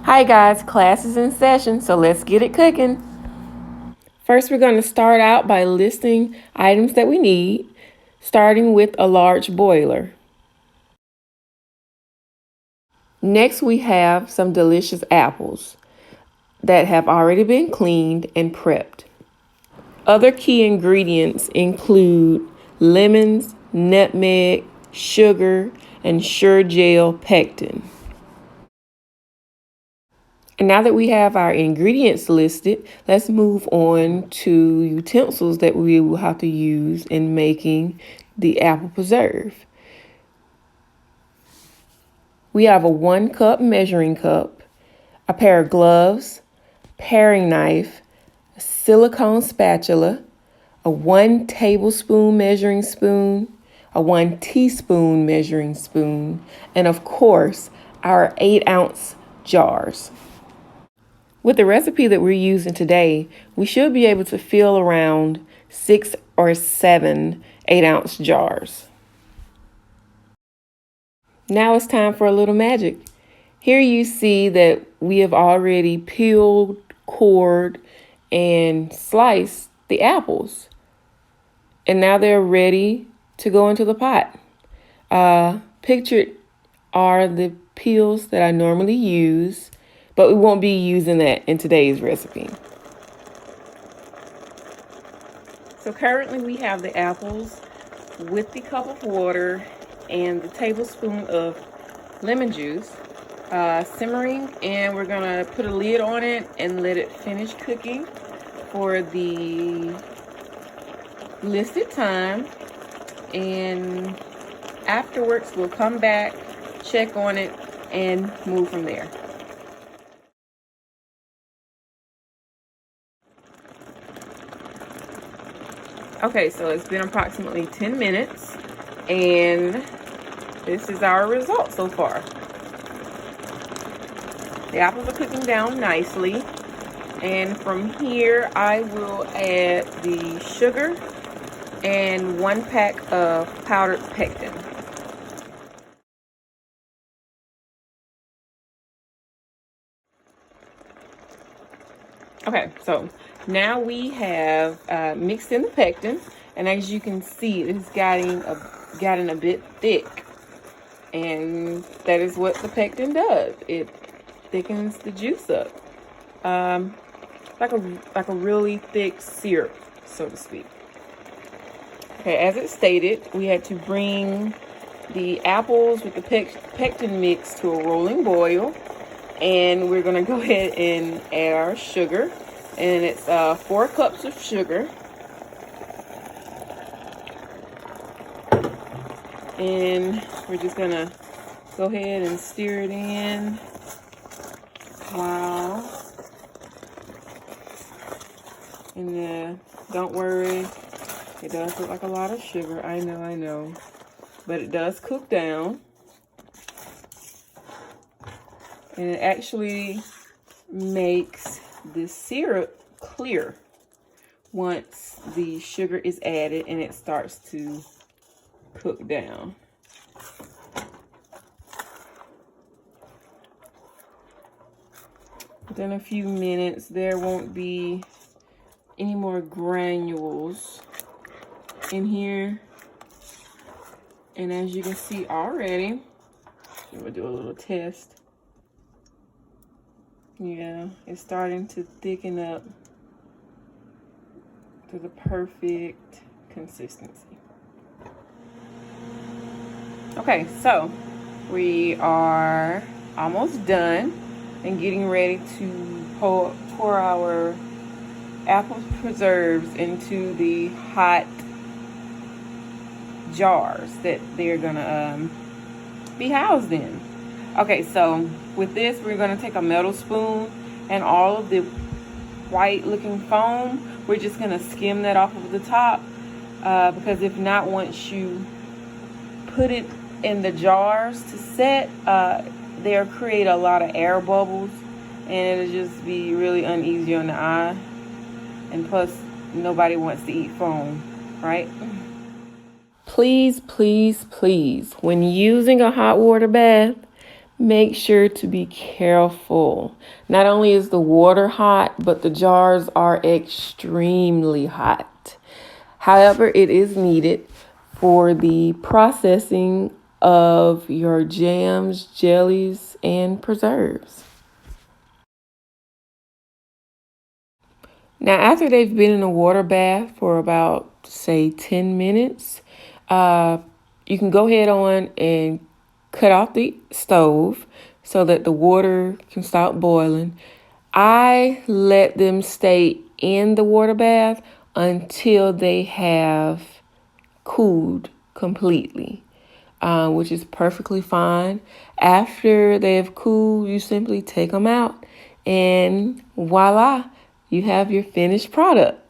Hi guys, class is in session, so let's get it cooking. First, we're going to start out by listing items that we need, starting with a large boiler. Next, we have some delicious apples that have already been cleaned and prepped. Other key ingredients include lemons, nutmeg, sugar, and Sure-Jell pectin. And now that we have our ingredients listed, let's move on to utensils that we will have to use in making the apple preserve. We have a 1 cup measuring cup, a pair of gloves, paring knife, a silicone spatula, a 1 tablespoon measuring spoon, a 1 teaspoon measuring spoon, and of course, our 8-ounce jars. With the recipe that we're using today, we should be able to fill around 6 or 7 8-ounce jars. Now it's time for a little magic. Here you see that we have already peeled, cored, and sliced the apples. And now they're ready to go into the pot. Pictured are the peels that I normally use, but we won't be using that in today's recipe. So currently we have the apples with the cup of water and the tablespoon of lemon juice simmering, and we're gonna put a lid on it and let it finish cooking for the listed time. And afterwards we'll come back, check on it, and move from there. Okay, so it's been approximately 10 minutes, and this is our result so far. The apples are cooking down nicely, and from here I will add the sugar and 1 pack of powdered pectin. Okay, so now we have mixed in the pectin, and as you can see, it's gotten a bit thick, and that is what the pectin does. It thickens the juice up, like a really thick syrup, so to speak. Okay, as it stated, we had to bring the apples with the pectin mix to a rolling boil. And we're gonna go ahead and add our sugar, and it's 4 cups of sugar. And we're just gonna go ahead and stir it in. Wow. And don't worry, it does look like a lot of sugar. I know, but it does cook down. And it actually makes the syrup clear once the sugar is added and it starts to cook down. Within a few minutes, there won't be any more granules in here. And as you can see already, I'm gonna do a little test. Yeah, it's starting to thicken up to the perfect consistency. Okay, so we are almost done and getting ready to pour our apple preserves into the hot jars that they're gonna be housed in. Okay, so with this, we're going to take a metal spoon, and all of the white looking foam, we're just going to skim that off of the top, because if not, once you put it in the jars to set, they'll create a lot of air bubbles, and it'll just be really uneasy on the eye. And plus, nobody wants to eat foam, right? Please, please, please, when using a hot water bath, make sure to be careful. Not only is the water hot, but the jars are extremely hot. However, it is needed for the processing of your jams, jellies, and preserves. Now, after they've been in a water bath for about, say, 10 minutes, you can go ahead on and cut off the stove so that the water can stop boiling. I let them stay in the water bath until they have cooled completely, which is perfectly fine. After they have cooled, you simply take them out and voila, you have your finished product.